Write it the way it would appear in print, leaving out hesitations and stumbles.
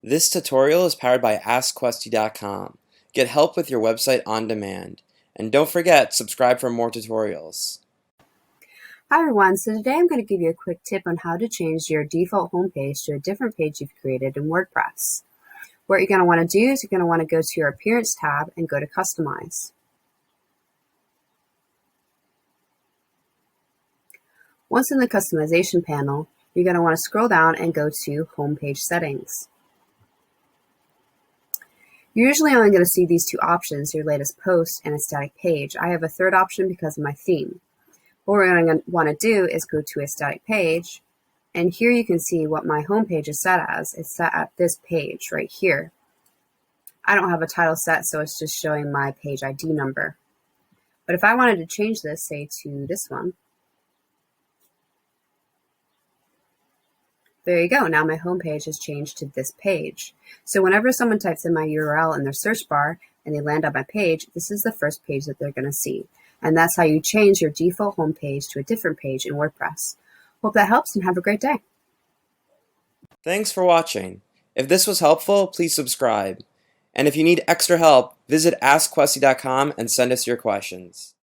This tutorial is powered by AskQuesty.com. Get help with your website on demand. And don't forget, subscribe for more tutorials. Hi everyone, so today I'm going to give you a quick tip on how to change your default homepage to a different page you've created in WordPress. What you're going to want to do is you're going to want to go to your Appearance tab and go to Customize. Once in the Customization panel, you're going to want to scroll down and go to Homepage Settings. You're usually only going to see these two options, your latest post and a static page. I have a third option because of my theme. What we're going to want to do is go to a static page, and here you can see what my home page is set as. It's set at this page right here. I don't have a title set, so it's just showing my page ID number. But if I wanted to change this, say to this one, there you go. Now my home page has changed to this page. So whenever someone types in my URL in their search bar and they land on my page, this is the first page that they're going to see. And that's how you change your default home page to a different page in WordPress. Hope that helps and have a great day. Thanks for watching. If this was helpful, please subscribe. And if you need extra help, visit AskQuesty.com and send us your questions.